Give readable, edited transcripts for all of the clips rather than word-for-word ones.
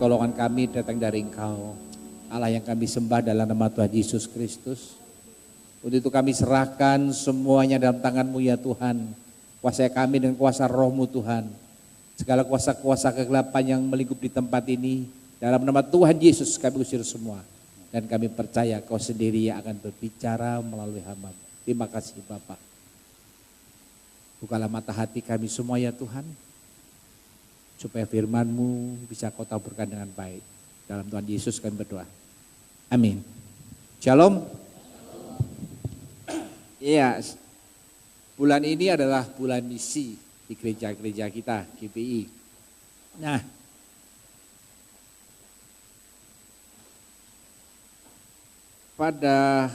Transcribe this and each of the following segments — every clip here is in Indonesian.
pertolongan kami datang dari Engkau. Allah yang kami sembah dalam nama Tuhan Yesus Kristus. Untuk itu kami serahkan semuanya dalam tangan-Mu ya Tuhan. Kuasai kami dengan kuasa Roh-Mu Tuhan. Segala kuasa-kuasa kegelapan yang melingkup di tempat ini, dalam nama Tuhan Yesus kami usir semua. Dan kami percaya Kau sendiri yang akan berbicara melalui hamba-Mu. Terima kasih Bapak. Bukalah mata hati kami semua ya Tuhan. Supaya firman-Mu bisa Kau taburkan dengan baik. Dalam Tuhan Yesus kami berdoa. Amin. Shalom. Iya, bulan ini adalah bulan misi di gereja-gereja kita, GPI. Nah, pada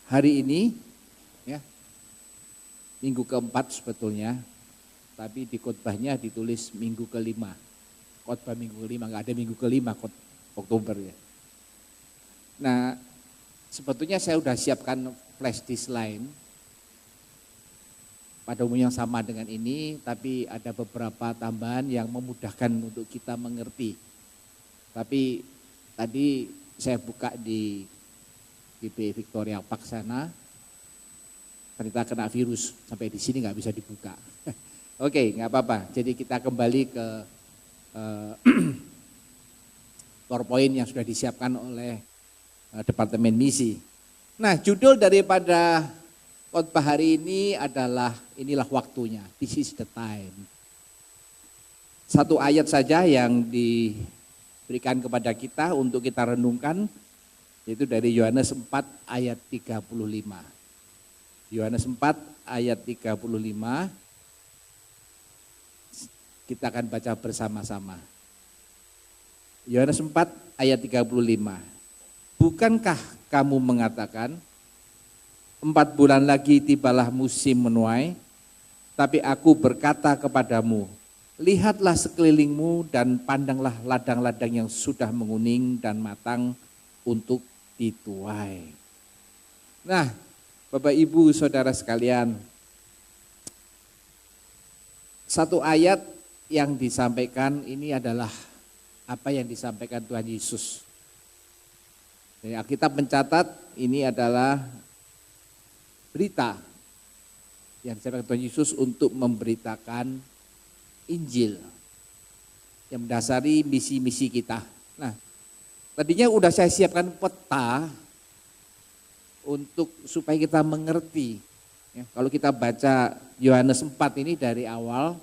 hari ini, ya, minggu keempat sebetulnya, tapi di khotbahnya ditulis minggu kelima. Khotbah minggu kelima, nggak ada minggu kelima Oktober ya. Nah, sebetulnya saya sudah siapkan flash disk lain pada umumnya sama dengan ini, tapi ada beberapa tambahan yang memudahkan untuk kita mengerti. Tapi tadi saya buka di GPI Victoria Park sana, ternyata kena virus, sampai di sini nggak bisa dibuka. Oke, nggak apa-apa. Jadi kita kembali ke PowerPoint yang sudah disiapkan oleh Departemen Misi. Nah, judul daripada khotbah hari ini adalah inilah waktunya. This is the time. Satu ayat saja yang diberikan kepada kita untuk kita renungkan, yaitu dari Yohanes 4 ayat 35. Yohanes 4 ayat 35. Kita akan baca bersama-sama. Yohanes 4 ayat 35. Bukankah kamu mengatakan 4 bulan lagi tibalah musim menuai, tapi aku berkata kepadamu, lihatlah sekelilingmu dan pandanglah ladang-ladang yang sudah menguning dan matang untuk dituai. Nah, Bapak Ibu Saudara sekalian, satu ayat yang disampaikan ini adalah apa yang disampaikan Tuhan Yesus. Jadi Alkitab mencatat ini adalah berita yang disampaikan Tuhan Yesus untuk memberitakan Injil yang mendasari misi-misi kita. Nah, tadinya udah saya siapkan peta untuk supaya kita mengerti. Ya, kalau kita baca Yohanes 4 ini dari awal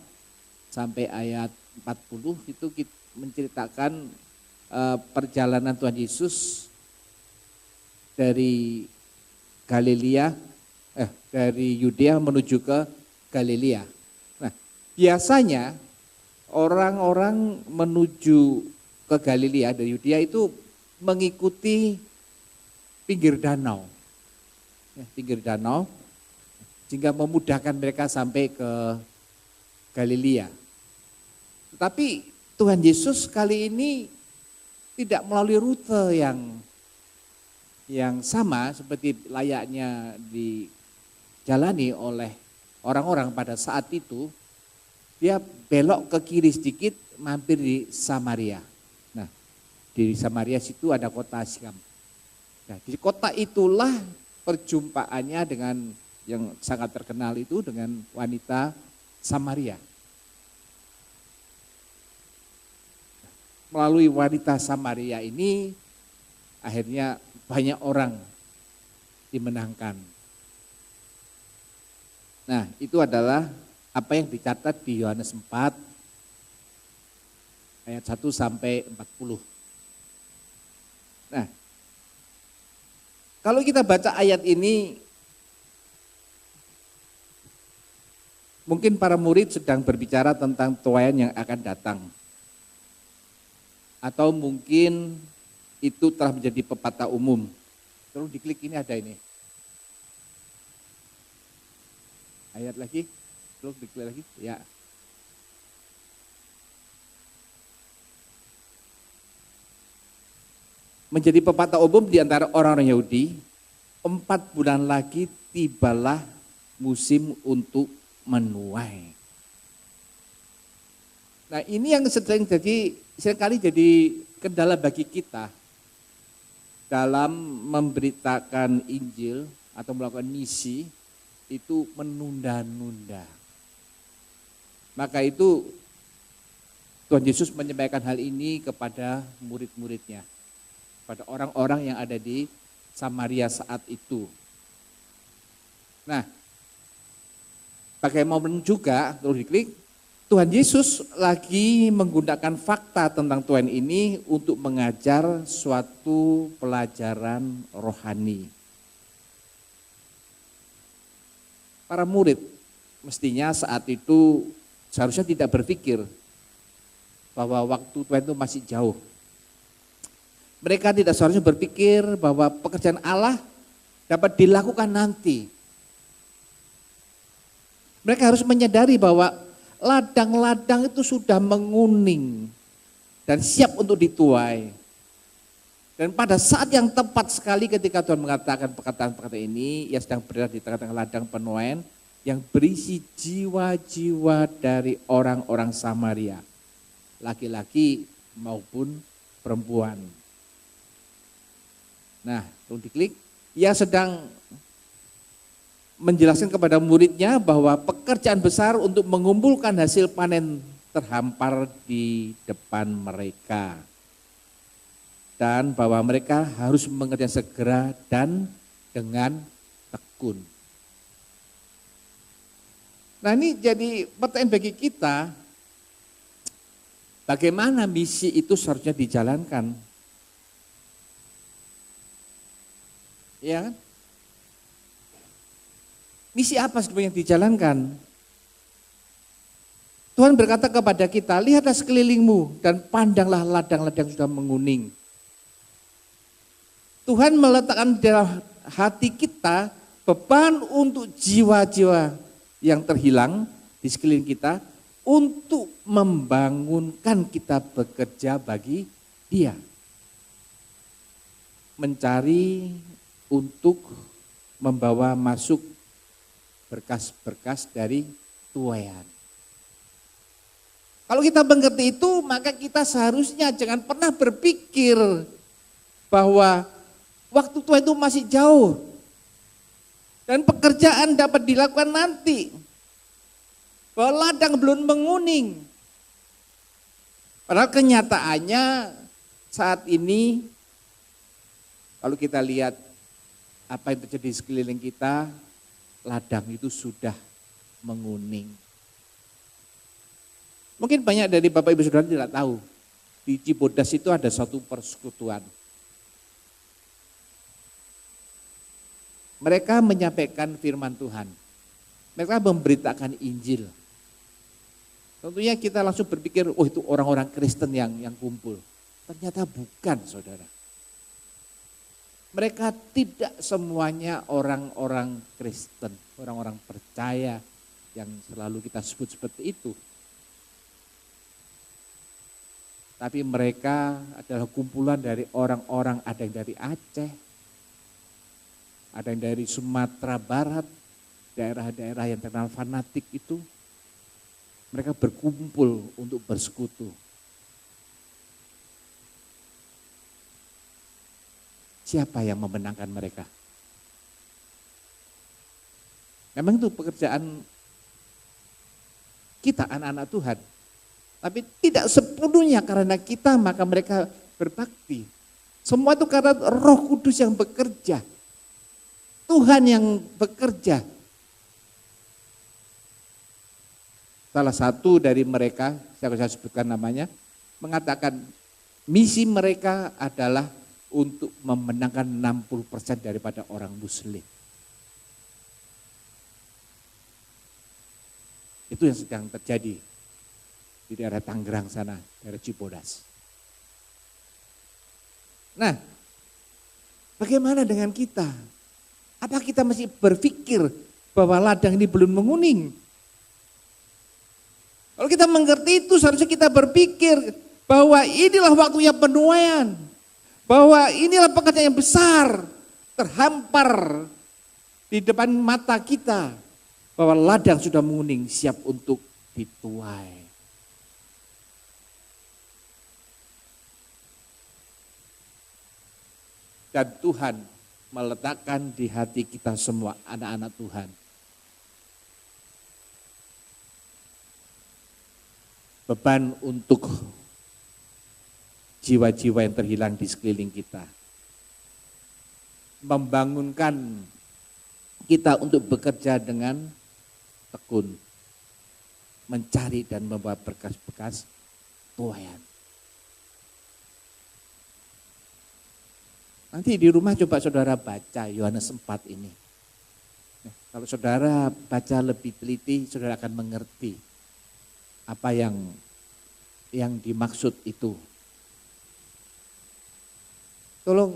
sampai ayat 40 itu menceritakan perjalanan Tuhan Yesus dari dari Yudea menuju ke Galilea. Nah, biasanya orang-orang menuju ke Galilea dari Yudea itu mengikuti pinggir danau. Ya, pinggir danau sehingga memudahkan mereka sampai ke Galilea. Tetapi Tuhan Yesus kali ini tidak melalui rute yang sama seperti layaknya dijalani oleh orang-orang pada saat itu. Dia belok ke kiri sedikit, mampir di Samaria. Nah, di Samaria situ ada kota Sikam. Nah, di kota itulah perjumpaannya dengan yang sangat terkenal itu dengan wanita Samaria. Melalui wanita Samaria ini akhirnya banyak orang dimenangkan. Nah, itu adalah apa yang dicatat di Yohanes 4 ayat 1 sampai 40. Nah, kalau kita baca ayat ini, mungkin para murid sedang berbicara tentang tuaian yang akan datang. Atau mungkin itu telah menjadi pepatah umum. Terus diklik ini ada ini. Ayat lagi, terus diklik lagi, ya. Menjadi pepatah umum di antara orang-orang Yahudi, 4 bulan lagi tibalah musim untuk menuai. Nah ini yang seringkali jadi kendala bagi kita dalam memberitakan Injil atau melakukan misi itu menunda-nunda. Maka itu Tuhan Yesus menyampaikan hal ini kepada murid-muridnya, pada orang-orang yang ada di Samaria saat itu. Nah, bagaimana juga, terus diklik, Tuhan Yesus lagi menggunakan fakta tentang Tuhan ini untuk mengajar suatu pelajaran rohani. Para murid mestinya saat itu seharusnya tidak berpikir bahwa waktu Tuhan itu masih jauh. Mereka tidak seharusnya berpikir bahwa pekerjaan Allah dapat dilakukan nanti. Mereka harus menyadari bahwa ladang-ladang itu sudah menguning dan siap untuk dituai. Dan pada saat yang tepat sekali ketika Tuhan mengatakan perkataan-perkataan ini, ia sedang berada di tengah-tengah ladang penuaian yang berisi jiwa-jiwa dari orang-orang Samaria, laki-laki maupun perempuan. Nah, tolong diklik, ia sedang menjelaskan kepada muridnya bahwa pekerjaan besar untuk mengumpulkan hasil panen terhampar di depan mereka. Dan bahwa mereka harus mengerjakan segera dan dengan tekun. Nah ini jadi pertanyaan bagi kita, bagaimana misi itu seharusnya dijalankan? Ya kan? Misi apa sebenarnya yang dijalankan? Tuhan berkata kepada kita, lihatlah sekelilingmu dan pandanglah ladang-ladang sudah menguning. Tuhan meletakkan dalam hati kita beban untuk jiwa-jiwa yang terhilang di sekeliling kita untuk membangunkan kita bekerja bagi Dia. Mencari untuk membawa masuk berkas-berkas dari tuaian. Kalau kita mengerti itu, maka kita seharusnya jangan pernah berpikir bahwa waktu Tuhan itu masih jauh dan pekerjaan dapat dilakukan nanti. Bahwa ladang belum menguning. Padahal kenyataannya saat ini kalau kita lihat apa yang terjadi di sekeliling kita, ladang itu sudah menguning. Mungkin banyak dari Bapak Ibu Saudara tidak tahu, di Cibodas itu ada satu persekutuan. Mereka menyampaikan firman Tuhan. Mereka memberitakan Injil. Tentunya kita langsung berpikir, oh itu orang-orang Kristen yang kumpul. Ternyata bukan, saudara. Mereka tidak semuanya orang-orang Kristen, orang-orang percaya yang selalu kita sebut seperti itu. Tapi mereka adalah kumpulan dari orang-orang, ada yang dari Aceh, ada yang dari Sumatera Barat, daerah-daerah yang terkenal fanatik itu. Mereka berkumpul untuk bersekutu. Siapa yang memenangkan mereka? Memang itu pekerjaan kita anak-anak Tuhan. Tapi tidak sepenuhnya karena kita maka mereka berbakti. Semua itu karena Roh Kudus yang bekerja. Tuhan yang bekerja. Salah satu dari mereka, saya sebutkan namanya, mengatakan misi mereka adalah untuk memenangkan 60% daripada orang Muslim. Itu yang sedang terjadi di daerah Tangerang sana, daerah Cibodas. Nah, bagaimana dengan kita? Apa kita masih berpikir bahwa ladang ini belum menguning? Kalau kita mengerti itu, seharusnya kita berpikir bahwa inilah waktunya penuaian. Bahwa inilah pekerjaan yang besar, terhampar di depan mata kita. Bahwa ladang sudah menguning, siap untuk dituai. Dan Tuhan meletakkan di hati kita semua anak-anak Tuhan beban untuk jiwa-jiwa yang terhilang di sekeliling kita. Membangunkan kita untuk bekerja dengan tekun, mencari dan membawa berkas-berkas tuaian. Nanti di rumah coba saudara baca Yohanes 4 ini. Kalau saudara baca lebih teliti, saudara akan mengerti apa yang dimaksud itu. Tolong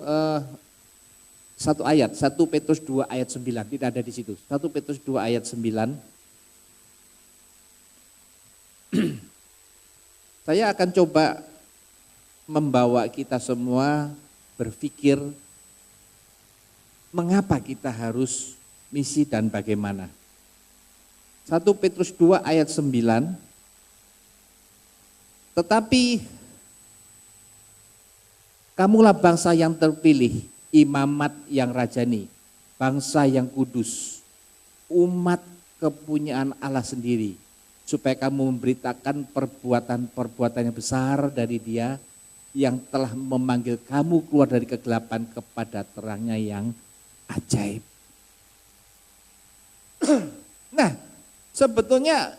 satu ayat, 1 Petrus 2 ayat 9, tidak ada di situ. 1 Petrus 2 ayat 9. Saya akan coba membawa kita semua berpikir mengapa kita harus misi dan bagaimana. 1 Petrus 2 ayat 9. Tetapi kamulah bangsa yang terpilih, imamat yang rajani, bangsa yang kudus, umat kepunyaan Allah sendiri, supaya kamu memberitakan perbuatan-perbuatan yang besar dari Dia yang telah memanggil kamu keluar dari kegelapan kepada terangnya yang ajaib. Nah, sebetulnya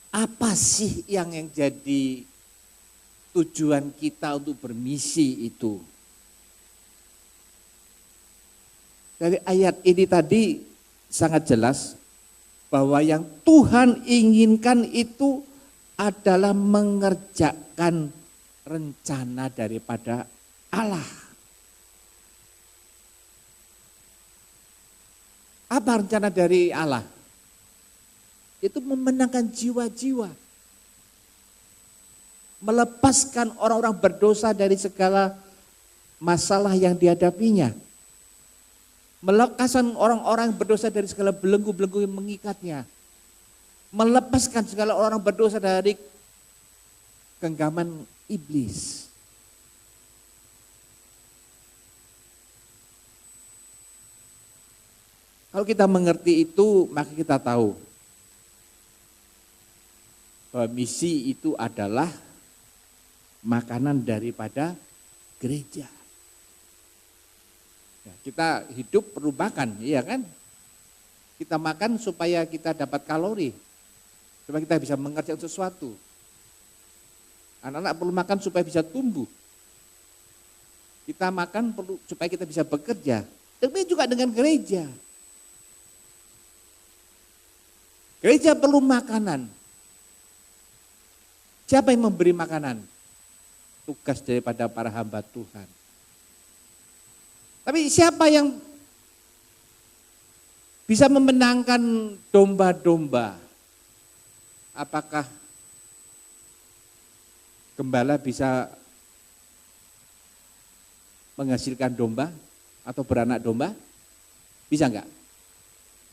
apa sih yang jadi tujuan kita untuk bermisi itu? Dari ayat ini tadi sangat jelas bahwa yang Tuhan inginkan itu adalah mengerjakan rencana daripada Allah. Apa rencana dari Allah? Itu memenangkan jiwa-jiwa. Melepaskan orang-orang berdosa dari segala masalah yang dihadapinya. Melepaskan orang-orang berdosa dari segala belenggu-belenggu yang mengikatnya. Melepaskan segala orang berdosa dari genggaman iblis. Kalau kita mengerti itu, maka kita tahu bahwa misi itu adalah makanan daripada gereja. Ya, kita hidup perlu makan, iya kan? Kita makan supaya kita dapat kalori, supaya kita bisa mengerjakan sesuatu. Anak-anak perlu makan supaya bisa tumbuh. Kita makan perlu supaya kita bisa bekerja. Demikian juga dengan gereja. Gereja perlu makanan. Siapa yang memberi makanan? Tugas daripada para hamba Tuhan. Tapi siapa yang bisa memenangkan domba-domba? Apakah gembala bisa menghasilkan domba atau beranak domba? Bisa enggak?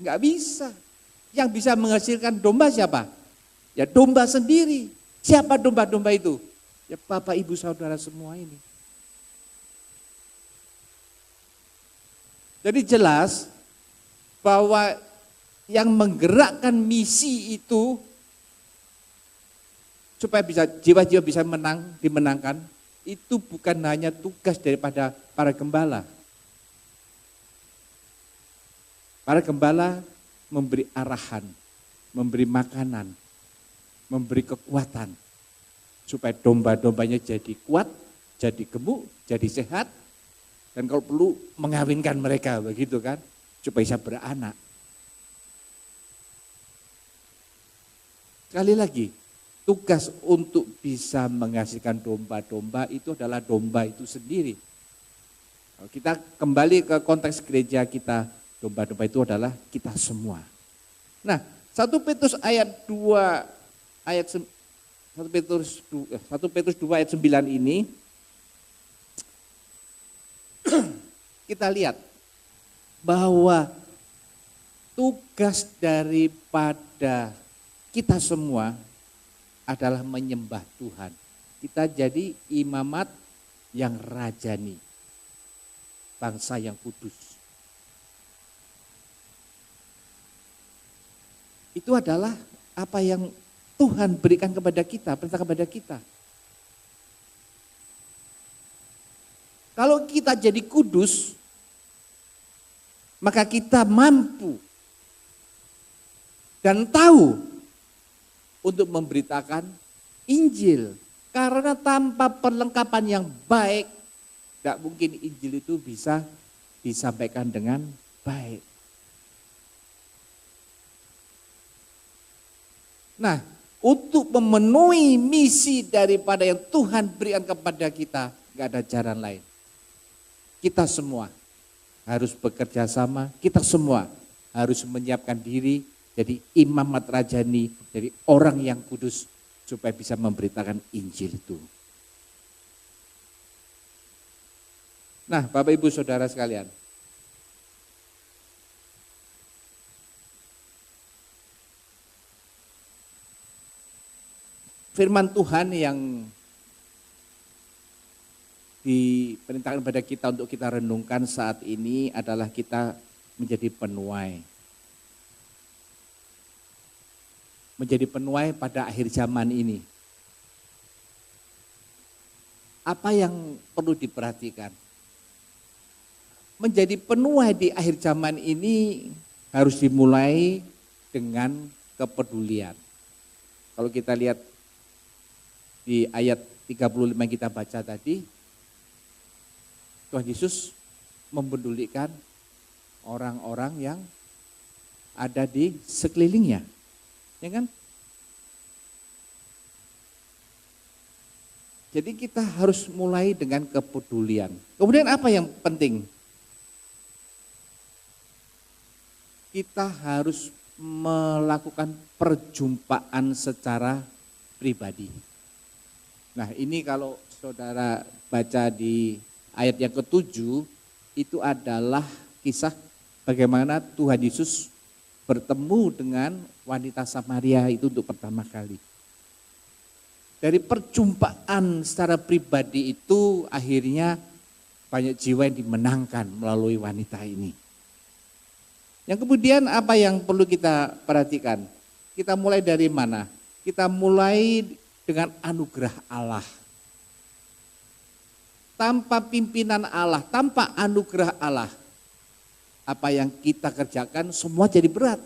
Enggak bisa. Yang bisa menghasilkan domba siapa? Ya domba sendiri. Siapa domba-domba itu? Ya Bapak Ibu Saudara semua ini. Jadi jelas bahwa yang menggerakkan misi itu supaya bisa jiwa-jiwa bisa dimenangkan, itu bukan hanya tugas daripada para gembala. Para gembala memberi arahan, memberi makanan, memberi kekuatan supaya domba-dombanya jadi kuat, jadi gemuk, jadi sehat, dan kalau perlu mengawinkan mereka begitu kan, supaya bisa beranak. Sekali lagi, tugas untuk bisa menghasilkan domba-domba itu adalah domba itu sendiri. Kalau kita kembali ke konteks gereja kita, domba-domba itu adalah kita semua. Nah, 1 Petrus ayat 2 ayat 1 Petrus 2 ayat 9 ini kita lihat bahwa tugas daripada kita semua adalah menyembah Tuhan. Kita jadi imamat yang rajani. bangsa yang kudus. Itu adalah apa yang Tuhan berikan kepada kita, perintah kepada kita. Kalau kita jadi kudus, maka kita mampu dan tahu untuk memberitakan Injil. Karena tanpa perlengkapan yang baik, tidak mungkin Injil itu bisa disampaikan dengan baik. Nah, untuk memenuhi misi daripada yang Tuhan berikan kepada kita, nggak ada jalan lain. Kita semua harus bekerja sama, kita semua harus menyiapkan diri jadi imam madrajani, jadi orang yang kudus supaya bisa memberitakan Injil itu. Nah, Bapak Ibu Saudara sekalian, firman Tuhan yang diperintahkan kepada kita untuk kita renungkan saat ini adalah kita menjadi penuai. Menjadi penuai pada akhir zaman ini. Apa yang perlu diperhatikan? Menjadi penuai di akhir zaman ini harus dimulai dengan kepedulian. Kalau kita lihat di ayat 35 yang kita baca tadi, Tuhan Yesus mempedulikan orang-orang yang ada di sekelilingnya. Ya kan? Jadi kita harus mulai dengan kepedulian. Kemudian apa yang penting? Kita harus melakukan perjumpaan secara pribadi. Nah, ini kalau saudara baca di ayat yang ke-7, itu adalah kisah bagaimana Tuhan Yesus bertemu dengan wanita Samaria itu untuk pertama kali. Dari perjumpaan secara pribadi itu akhirnya banyak jiwa yang dimenangkan melalui wanita ini. Yang kemudian apa yang perlu kita perhatikan? Kita mulai dari mana? Kita mulai dengan anugerah Allah. Tanpa pimpinan Allah, tanpa anugerah Allah, apa yang kita kerjakan semua jadi berat.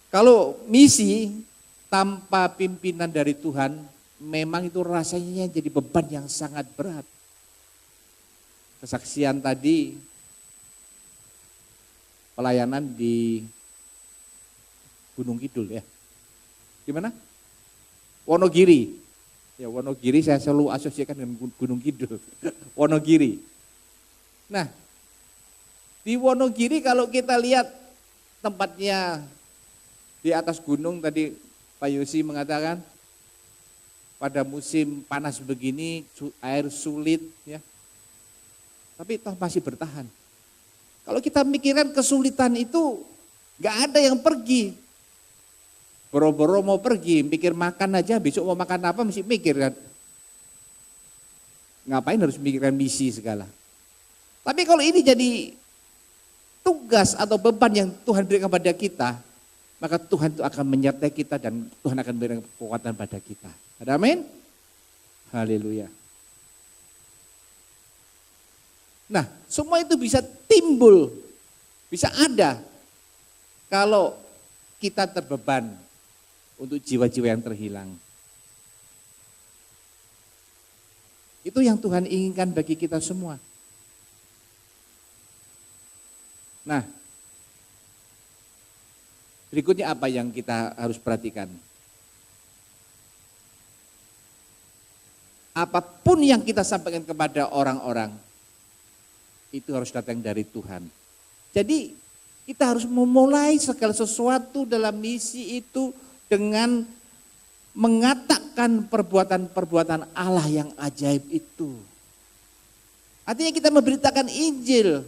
Kalau misi tanpa pimpinan dari Tuhan, memang itu rasanya jadi beban yang sangat berat. Kesaksian tadi, pelayanan di Gunung Kidul ya. Di mana? Wonogiri. Ya, Wonogiri saya selalu asosiasikan dengan Gunung Kidul. Wonogiri. Nah, di Wonogiri kalau kita lihat tempatnya di atas gunung tadi Pak Yosi mengatakan pada musim panas begini air sulit ya. Tapi toh masih bertahan. Kalau kita mikirkan kesulitan itu nggak ada yang pergi. Boro-boro mau pergi, mikir makan aja, besok mau makan apa mesti mikir kan. Ngapain harus mikirkan misi segala. Tapi kalau ini jadi tugas atau beban yang Tuhan berikan kepada kita, maka Tuhan itu akan menyertai kita dan Tuhan akan berikan kekuatan pada kita. Ada amin? Haleluya. Nah, semua itu bisa timbul, bisa ada kalau kita terbeban untuk jiwa-jiwa yang terhilang. Itu yang Tuhan inginkan bagi kita semua. Nah, berikutnya apa yang kita harus perhatikan? Apapun yang kita sampaikan kepada orang-orang, itu harus datang dari Tuhan. Jadi kita harus memulai segala sesuatu dalam misi itu dengan mengatakan perbuatan-perbuatan Allah yang ajaib itu. Artinya kita memberitakan Injil.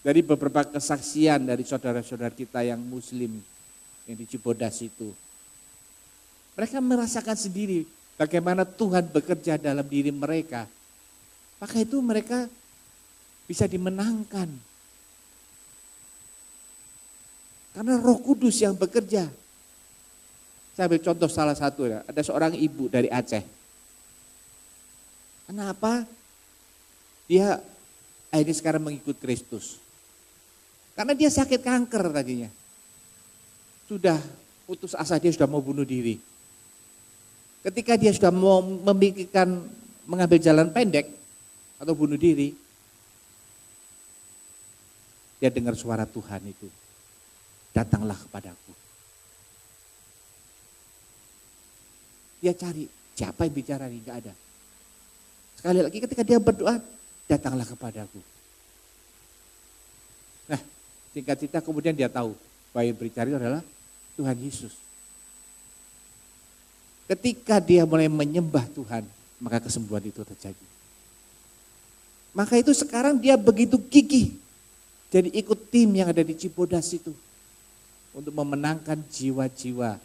Dari beberapa kesaksian dari saudara-saudara kita yang muslim yang di Cibodas itu. Mereka merasakan sendiri bagaimana Tuhan bekerja dalam diri mereka. maka itu mereka bisa dimenangkan. Karena Roh Kudus yang bekerja. Saya ambil contoh salah satu ya, ada seorang ibu dari Aceh. Kenapa dia akhirnya sekarang mengikut Kristus? Karena dia sakit kanker tadinya. Sudah putus asa, dia sudah mau bunuh diri. Ketika dia sudah mau memikirkan mengambil jalan pendek atau bunuh diri, dia dengar suara Tuhan itu, datanglah kepadaku. Dia cari, siapa yang bicara nih, gak ada. Sekali lagi ketika dia berdoa, datanglah kepadaku. Nah, singkat cerita kemudian dia tahu bahwa yang berbicara itu adalah Tuhan Yesus. Ketika dia mulai menyembah Tuhan, maka kesembuhan itu terjadi. Maka itu sekarang dia begitu gigih, jadi ikut tim yang ada di Cibodas itu untuk memenangkan jiwa-jiwa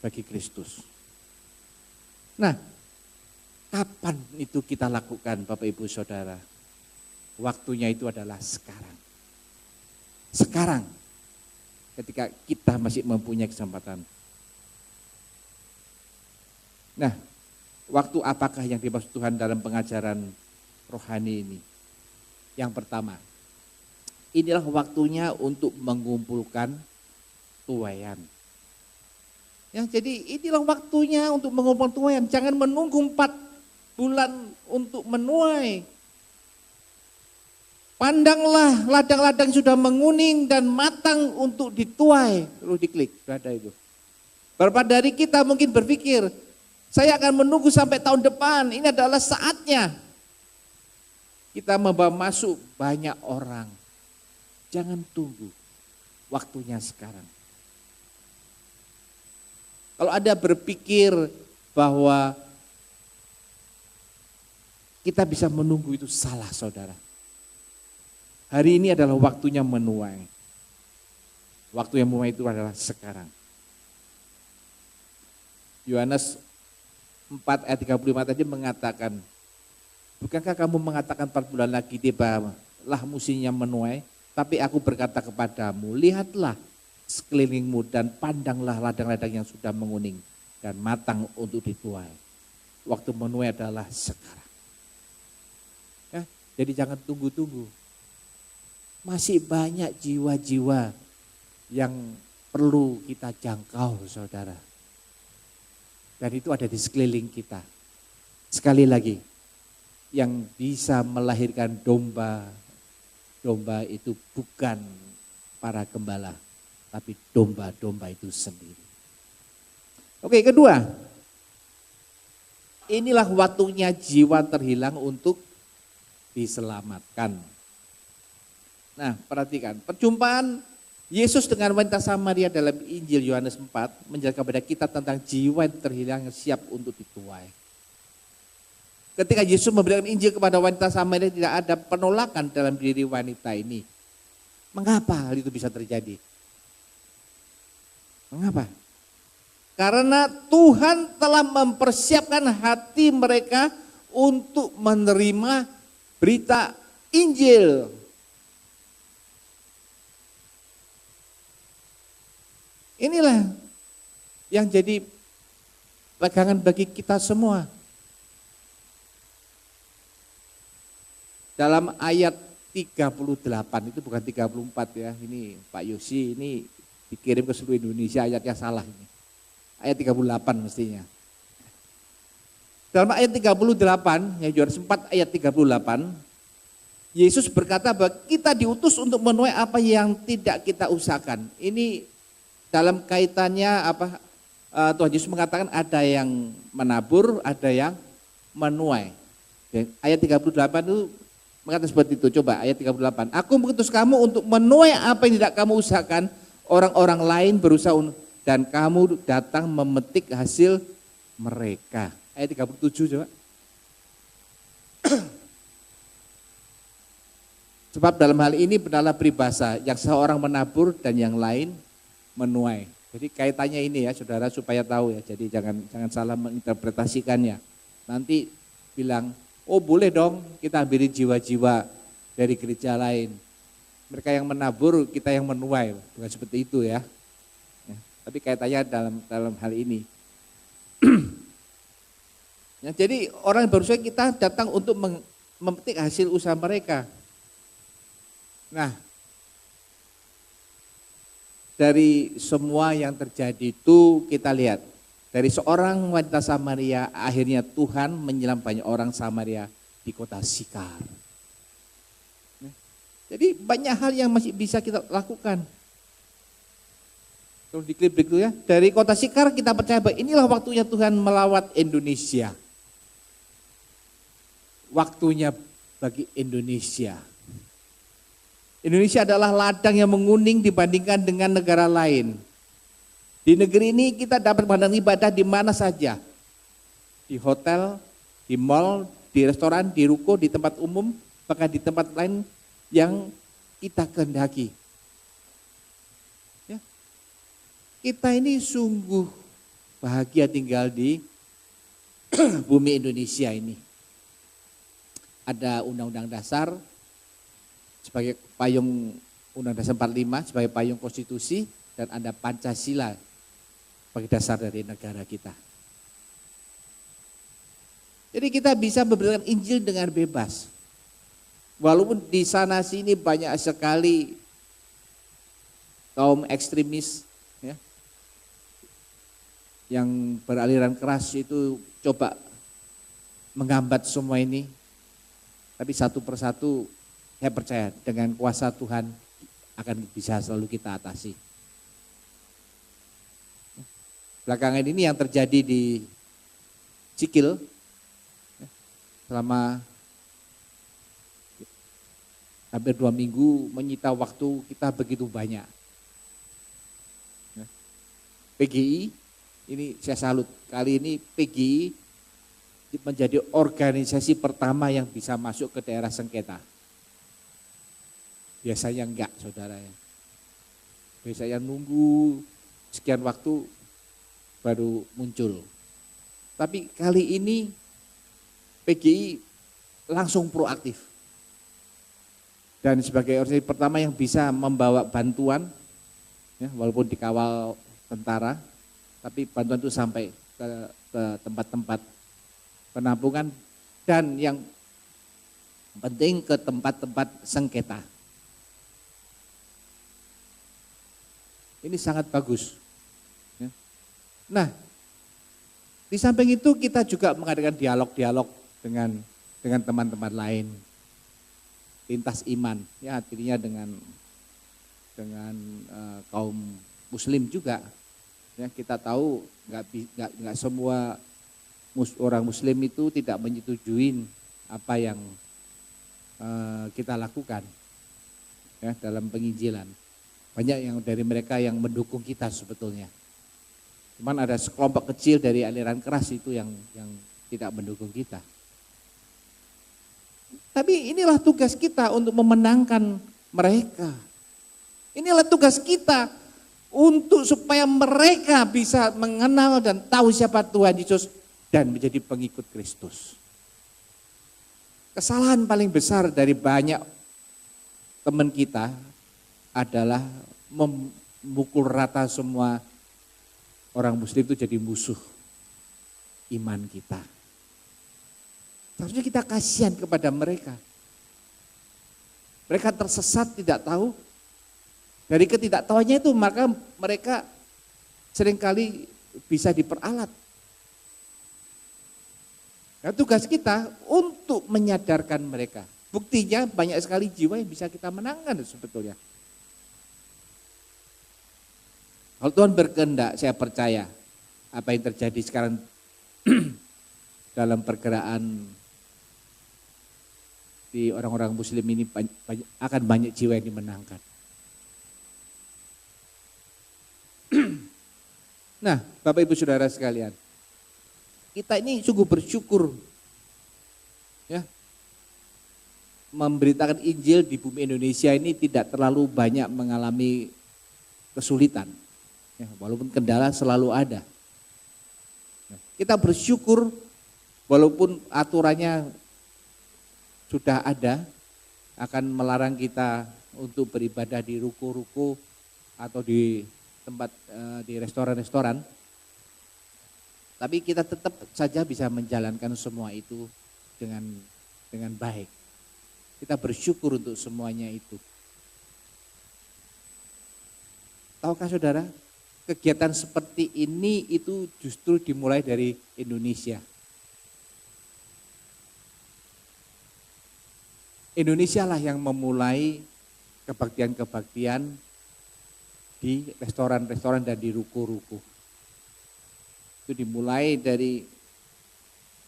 bagi Kristus. Nah, kapan itu kita lakukan Bapak Ibu Saudara? Waktunya itu adalah sekarang. Sekarang, ketika kita masih mempunyai kesempatan. Nah, waktu apakah yang dimaksud Tuhan dalam pengajaran rohani ini? Yang pertama, inilah waktunya untuk mengumpulkan tuaian. Ya, jadi inilah waktunya untuk mengumpulkan tuaian. Jangan menunggu 4 bulan untuk menuai. Pandanglah ladang-ladang sudah menguning dan matang untuk dituai. Terus diklik, sudah ada itu. Beberapa dari kita mungkin berpikir, saya akan menunggu sampai tahun depan, ini adalah saatnya. Kita membawa masuk banyak orang. Jangan tunggu, waktunya sekarang. Kalau Anda berpikir bahwa kita bisa menunggu, itu salah saudara. Hari ini adalah waktunya menuai. Waktu yang menuai itu adalah sekarang. Yohanes 4 ayat 35 tadi mengatakan, bukankah kamu mengatakan 4 bulan lagi tibalah musimnya menuai, tapi aku berkata kepadamu, lihatlah sekelilingmu dan pandanglah ladang-ladang yang sudah menguning dan matang untuk dituai. Waktu menuai adalah sekarang. Ya, jadi jangan tunggu-tunggu. Masih banyak jiwa-jiwa yang perlu kita jangkau saudara. Dan itu ada di sekeliling kita. Sekali lagi, yang bisa melahirkan domba itu bukan para gembala, tapi domba-domba itu sendiri. Oke, kedua, inilah waktunya jiwa terhilang untuk diselamatkan. Nah, perhatikan, perjumpaan Yesus dengan wanita Samaria dalam Injil Yohanes 4 menjelaskan kepada kita tentang jiwa yang terhilang yang siap untuk dituai. Ketika Yesus memberikan Injil kepada wanita Samaria, tidak ada penolakan dalam diri wanita ini. Mengapa hal itu bisa terjadi? Mengapa? Karena Tuhan telah mempersiapkan hati mereka untuk menerima berita Injil. Inilah yang jadi pegangan bagi kita semua. Dalam ayat 38, itu bukan 34 ya, ini Pak Yosi ini dikirim ke seluruh Indonesia, ayatnya salah ini. Ayat 38 mestinya. Dalam ayat 38, ya Yohanes 4 ayat 38, Yesus berkata bahwa kita diutus untuk menuai apa yang tidak kita usahakan. Ini dalam kaitannya Tuhan Yesus mengatakan ada yang menabur, ada yang menuai. Ayat 38 itu mengatakan seperti itu. Coba ayat 38. Aku mengutus kamu untuk menuai apa yang tidak kamu usahakan. Orang-orang lain berusaha dan kamu datang memetik hasil mereka. Ayat 37 coba. Sebab dalam hal ini benarlah peribahasa yang seorang menabur dan yang lain menuai. Jadi kaitannya ini ya saudara supaya tahu ya. Jadi jangan salah menginterpretasikannya. Nanti bilang, oh boleh dong kita ambilin jiwa-jiwa dari gereja lain. Mereka yang menabur, kita yang menuai, bukan seperti itu ya. Tapi kaitannya dalam hal ini. Ya, jadi orang baru saja kita datang untuk memetik hasil usaha mereka. Nah, dari semua yang terjadi itu kita lihat, dari seorang wanita Samaria akhirnya Tuhan menyelam banyak orang Samaria di kota Sikar. Jadi banyak hal yang masih bisa kita lakukan. Kalau di klip berikutnya, dari kota Sikar kita percaya bahwa inilah waktunya Tuhan melawat Indonesia. Waktunya bagi Indonesia. Indonesia adalah ladang yang menguning dibandingkan dengan negara lain. Di negeri ini kita dapat mengadakan ibadah di mana saja. Di hotel, di mall, di restoran, di ruko, di tempat umum, bahkan di tempat lain yang kita kehendaki. Ya. Kita ini sungguh bahagia tinggal di bumi Indonesia ini. Ada Undang-Undang Dasar sebagai payung Undang-Undang Dasar 45 sebagai payung konstitusi, dan ada Pancasila sebagai dasar dari negara kita. Jadi kita bisa memberitakan Injil dengan bebas. Walaupun di sana sini banyak sekali kaum ekstremis ya, yang beraliran keras itu coba menghambat semua ini. Tapi satu persatu saya percaya dengan kuasa Tuhan akan bisa selalu kita atasi. Belakangan ini yang terjadi di Cikil selama hampir 2 minggu menyita waktu kita begitu banyak. PGI, ini saya salut, kali ini PGI menjadi organisasi pertama yang bisa masuk ke daerah sengketa. Biasanya enggak, saudara ya. Biasanya nunggu sekian waktu baru muncul. Tapi kali ini PGI langsung proaktif. Dan sebagai organisasi pertama yang bisa membawa bantuan, ya, walaupun dikawal tentara, tapi bantuan itu sampai ke tempat-tempat penampungan dan yang penting ke tempat-tempat sengketa. Ini sangat bagus. Nah, di samping itu kita juga mengadakan dialog-dialog dengan teman-teman lain, lintas iman, ya artinya dengan kaum Muslim juga. Ya, kita tahu nggak semua orang Muslim itu tidak menyetujui apa yang kita lakukan ya, dalam penginjilan. Banyak yang dari mereka yang mendukung kita sebetulnya. Cuman ada sekelompok kecil dari aliran keras itu yang tidak mendukung kita. Tapi inilah tugas kita untuk memenangkan mereka. Inilah tugas kita untuk supaya mereka bisa mengenal dan tahu siapa Tuhan Yesus dan menjadi pengikut Kristus. Kesalahan paling besar dari banyak teman kita adalah memukul rata semua orang Muslim itu jadi musuh iman kita. Seharusnya kita kasihan kepada mereka. Mereka tersesat tidak tahu. Dari ketidaktahuannya itu maka mereka seringkali bisa diperalat. Nah, tugas kita untuk menyadarkan mereka. Buktinya banyak sekali jiwa yang bisa kita menangkan sebetulnya. Kalau Tuhan berkehendak, saya percaya apa yang terjadi sekarang dalam pergerakan di orang-orang Muslim ini akan banyak jiwa yang dimenangkan. Nah, Bapak Ibu Saudara sekalian, kita ini sungguh bersyukur ya, memberitakan Injil di bumi Indonesia ini tidak terlalu banyak mengalami kesulitan. Ya, walaupun kendala selalu ada. Kita bersyukur Walaupun aturannya sudah ada, akan melarang kita untuk beribadah di ruko-ruko atau di tempat di restoran-restoran, tapi kita tetap saja bisa menjalankan semua itu dengan baik. Kita bersyukur untuk semuanya itu. Tahukah saudara, kegiatan seperti ini itu justru dimulai dari Indonesia. Indonesia lah yang memulai kebaktian-kebaktian di restoran-restoran dan di ruko-ruko. Itu dimulai dari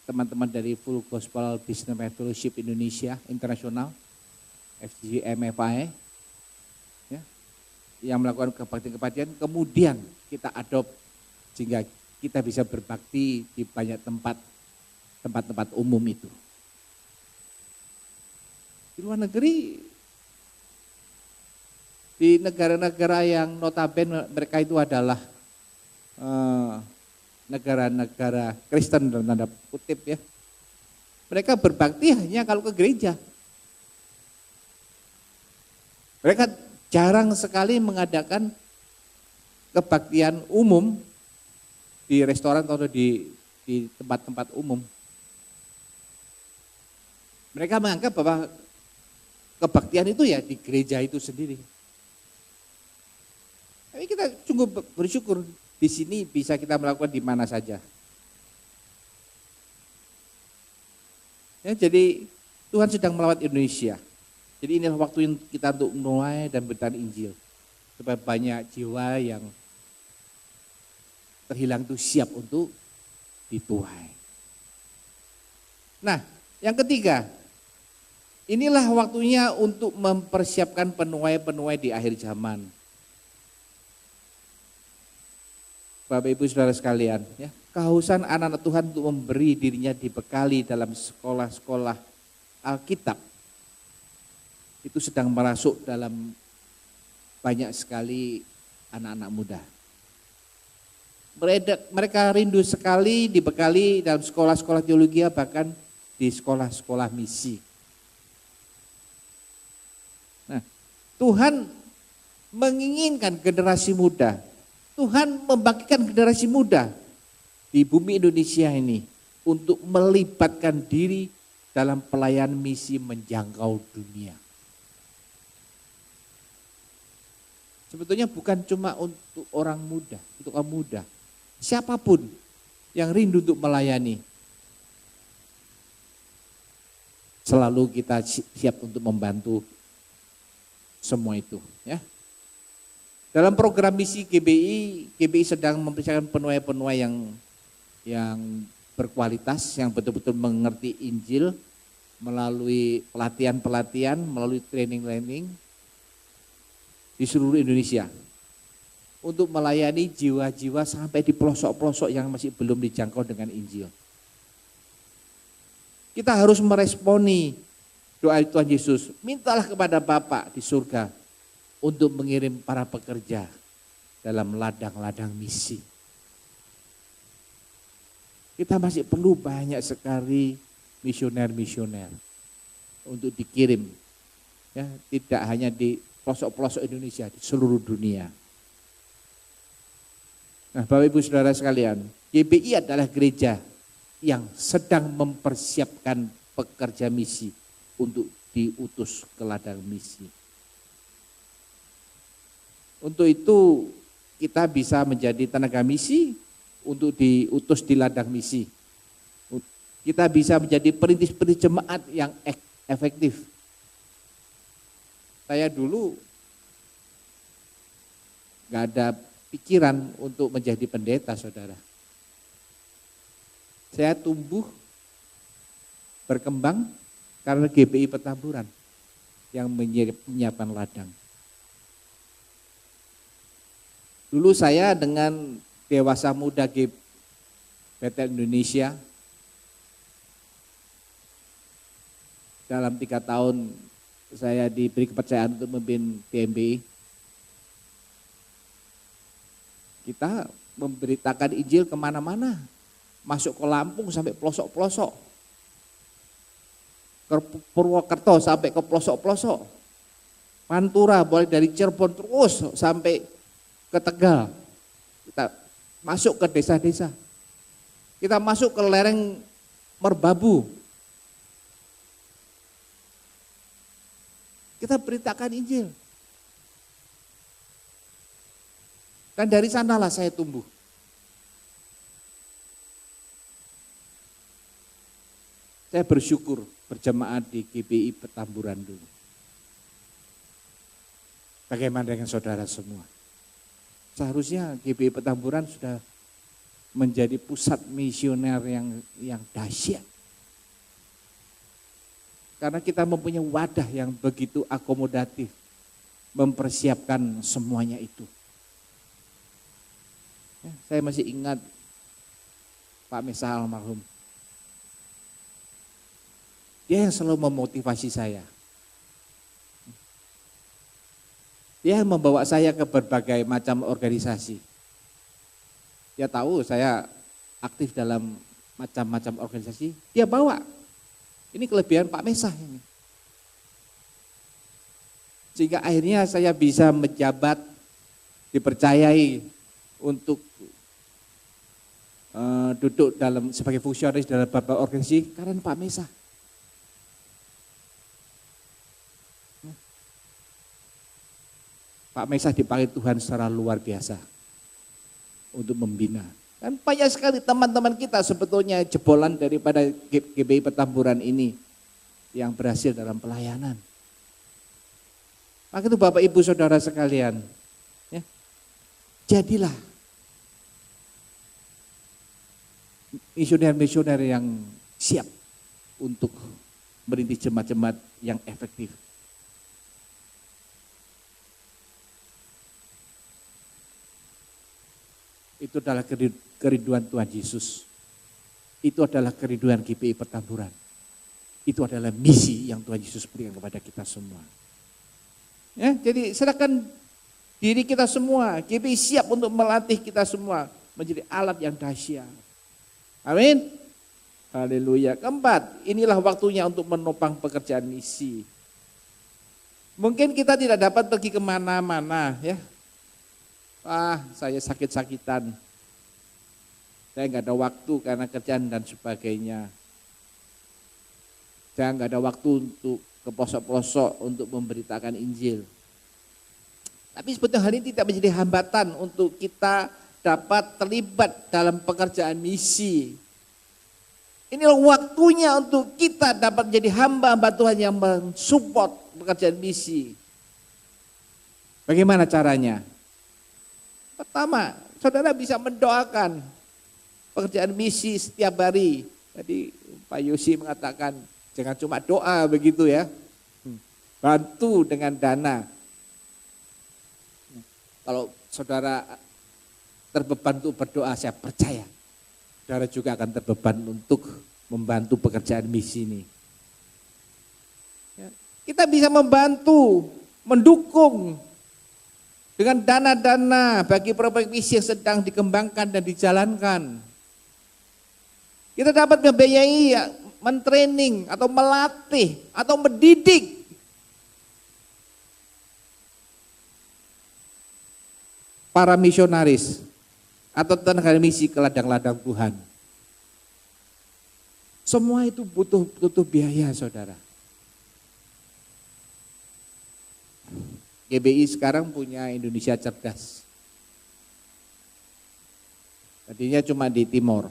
teman-teman dari Full Gospel Business Fellowship Indonesia Internasional, FGMFI, ya, yang melakukan kebaktian-kebaktian, kemudian kita adopt sehingga kita bisa berbakti di banyak tempat-tempat umum itu. Di luar negeri, di negara-negara yang notabene mereka itu adalah negara-negara Kristen dalam tanda kutip ya, mereka berbakti hanya kalau ke gereja. Mereka jarang sekali mengadakan kebaktian umum di restoran atau di tempat-tempat umum. Mereka menganggap bahwa kebaktian itu ya di gereja itu sendiri. Tapi kita sungguh bersyukur di sini bisa kita melakukan di mana saja. Ya, jadi Tuhan sedang melawat Indonesia. Jadi inilah waktu yang kita untuk menuai dan beritakan Injil. Supaya banyak jiwa yang terhilang itu siap untuk dituai. Nah, yang ketiga, inilah waktunya untuk mempersiapkan penuai-penuai di akhir zaman. Bapak Ibu Saudara sekalian, ya, kehausan anak-anak Tuhan untuk memberi dirinya dibekali dalam sekolah-sekolah Alkitab itu sedang merasuk dalam banyak sekali anak-anak muda. Mereka rindu sekali dibekali dalam sekolah-sekolah teologi, bahkan di sekolah-sekolah misi. Nah, Tuhan menginginkan generasi muda, Tuhan membangkitkan generasi muda di bumi Indonesia ini untuk melibatkan diri dalam pelayanan misi menjangkau dunia. Sebetulnya bukan cuma untuk orang muda, untuk kaum muda. Siapapun yang rindu untuk melayani, selalu kita siap untuk membantu semua itu, ya. Dalam program misi GBI sedang mempersiapkan penuai-penuai yang berkualitas, yang betul-betul mengerti Injil melalui pelatihan-pelatihan, melalui training-training di seluruh Indonesia untuk melayani jiwa-jiwa sampai di pelosok-pelosok yang masih belum dijangkau dengan Injil. Kita harus meresponi doa Tuhan Yesus, mintalah kepada Bapa di surga untuk mengirim para pekerja dalam ladang-ladang misi. Kita masih perlu banyak sekali misioner-misioner untuk dikirim, ya, tidak hanya di pelosok-pelosok Indonesia, di seluruh dunia. Nah, Bapak Ibu Saudara sekalian, GBI adalah gereja yang sedang mempersiapkan pekerja misi untuk diutus ke ladang misi. Untuk itu kita bisa menjadi tenaga misi untuk diutus di ladang misi. Kita bisa menjadi perintis-perintis jemaat yang efektif. Saya dulu nggak ada pikiran untuk menjadi pendeta, saudara. Saya tumbuh berkembang karena GBI Petamburan yang menyiapkan ladang. Dulu saya dengan dewasa muda GBT Indonesia, dalam 3 tahun saya diberi kepercayaan untuk memimpin DMBI. Kita memberitakan Injil kemana-mana masuk ke Lampung sampai pelosok-pelosok, ke Purwokerto sampai ke pelosok-pelosok, Pantura boleh dari Cirebon terus sampai ke Tegal. Kita masuk ke desa-desa, kita masuk ke lereng Merbabu, kita beritakan Injil. Dan dari sanalah saya tumbuh. Saya bersyukur berjemaat di GBI Petamburan dulu. Bagaimana dengan saudara semua? Seharusnya GBI Petamburan sudah menjadi pusat misioner yang dahsyat. Karena kita mempunyai wadah yang begitu akomodatif, mempersiapkan semuanya itu. Saya masih ingat Pak Mesa almarhum. Dia yang selalu memotivasi saya. Dia yang membawa saya ke berbagai macam organisasi. Dia tahu saya aktif dalam macam-macam organisasi, dia bawa. Ini kelebihan Pak Mesa ini. Sehingga akhirnya saya bisa menjabat, dipercayai untuk duduk sebagai fungsionaris dalam beberapa organisasi karena Pak Mesa. Pak Mesa dipanggil Tuhan secara luar biasa untuk membina. Dan banyak sekali teman-teman kita sebetulnya jebolan daripada GBI Petamburan ini yang berhasil dalam pelayanan. Maka itu Bapak Ibu Saudara sekalian, ya, jadilah misioner-misioner yang siap untuk merintis jemaat-jemaat yang efektif. Itu adalah kerinduan Tuhan Yesus. Itu adalah kerinduan GBI Petamburan. Itu adalah misi yang Tuhan Yesus berikan kepada kita semua. Ya, jadi serahkan diri kita semua. GBI siap untuk melatih kita semua menjadi alat yang dahsyat. Amin. Haleluya. Keempat, inilah waktunya untuk menopang pekerjaan misi. Mungkin kita tidak dapat pergi kemana-mana, ya. Saya sakit-sakitan. Saya nggak ada waktu karena kerjaan dan sebagainya. Saya nggak ada waktu untuk ke pelosok-pelosok untuk memberitakan Injil. Tapi sebetulnya hal ini tidak menjadi hambatan untuk kita dapat terlibat dalam pekerjaan misi. Inilah waktunya untuk kita dapat menjadi hamba-hamba Tuhan yang mensupport pekerjaan misi. Bagaimana caranya? Pertama, saudara bisa mendoakan pekerjaan misi setiap hari. Tadi Pak Yosi mengatakan jangan cuma doa begitu ya. Bantu dengan dana. Kalau saudara terbeban untuk berdoa, saya percaya saudara juga akan terbeban untuk membantu pekerjaan misi ini. Kita bisa membantu, mendukung dengan dana-dana bagi proyek misi yang sedang dikembangkan dan dijalankan. Kita dapat membiayai, mentraining atau melatih atau mendidik para misionaris atau tenaga misi ke ladang-ladang Tuhan. Semua itu butuh biaya, saudara. GBI sekarang punya Indonesia Cerdas. Tadinya cuma di Timor.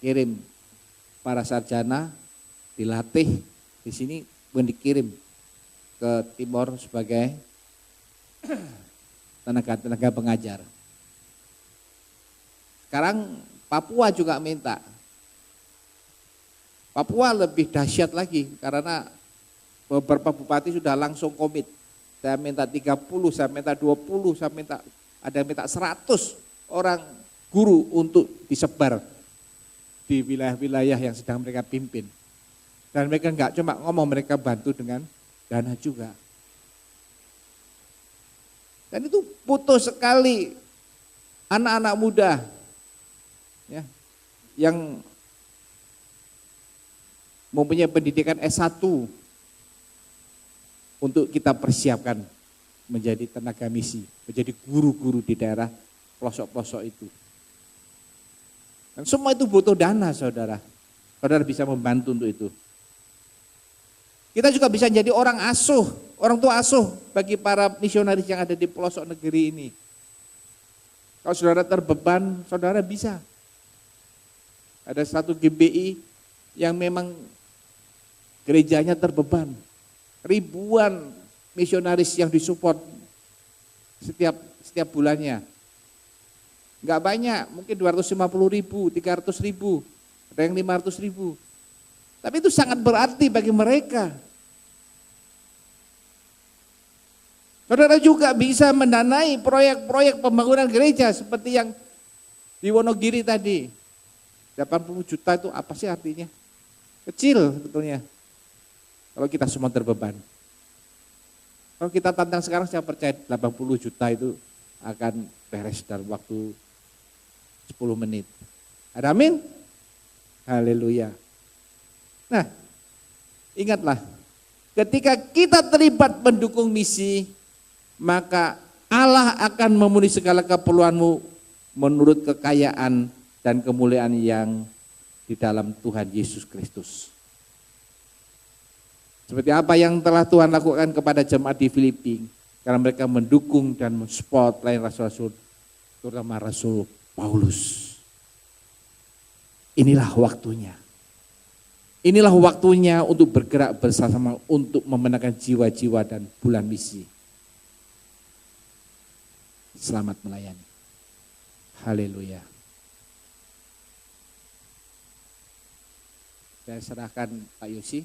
Kirim para sarjana, dilatih di sini, kemudian dikirim ke Timor sebagai tenaga pengajar. Sekarang Papua juga minta. Papua lebih dahsyat lagi karena beberapa bupati sudah langsung komit. Saya minta 30, saya minta 20, ada yang minta 100 orang guru untuk disebar di wilayah-wilayah yang sedang mereka pimpin. Dan mereka enggak cuma ngomong, mereka bantu dengan dana juga. Dan itu butuh sekali anak-anak muda ya, yang mempunyai pendidikan S1 untuk kita persiapkan menjadi tenaga misi, menjadi guru-guru di daerah pelosok-pelosok itu. Dan semua itu butuh dana, saudara. Saudara bisa membantu untuk itu. Kita juga bisa jadi orang asuh, orang tua asuh bagi para misionaris yang ada di pelosok negeri ini. Kalau saudara terbeban, saudara bisa. Ada satu GBI yang memang gerejanya terbeban. Ribuan misionaris yang disupport setiap bulannya. Enggak banyak, mungkin 250.000, 300.000, ada yang 500.000. Tapi itu sangat berarti bagi mereka. Saudara juga bisa mendanai proyek-proyek pembangunan gereja seperti yang di Wonogiri tadi. 80 juta itu apa sih artinya? Kecil sebetulnya. Kalau kita semua terbeban. Kalau kita tantang sekarang, saya percaya 80 juta itu akan beres dalam waktu 10 menit. Ada amin? Haleluya. Nah, ingatlah, ketika kita terlibat mendukung misi, maka Allah akan memenuhi segala keperluanmu menurut kekayaan dan kemuliaan yang di dalam Tuhan Yesus Kristus. Seperti apa yang telah Tuhan lakukan kepada jemaat di Filipi, karena mereka mendukung dan mensupport lain rasul-rasul, terutama Rasul Paulus. Inilah waktunya. Inilah waktunya untuk bergerak bersama untuk memenangkan jiwa-jiwa dan bulan misi. Selamat melayani. Haleluya. Saya serahkan Pak Yosi.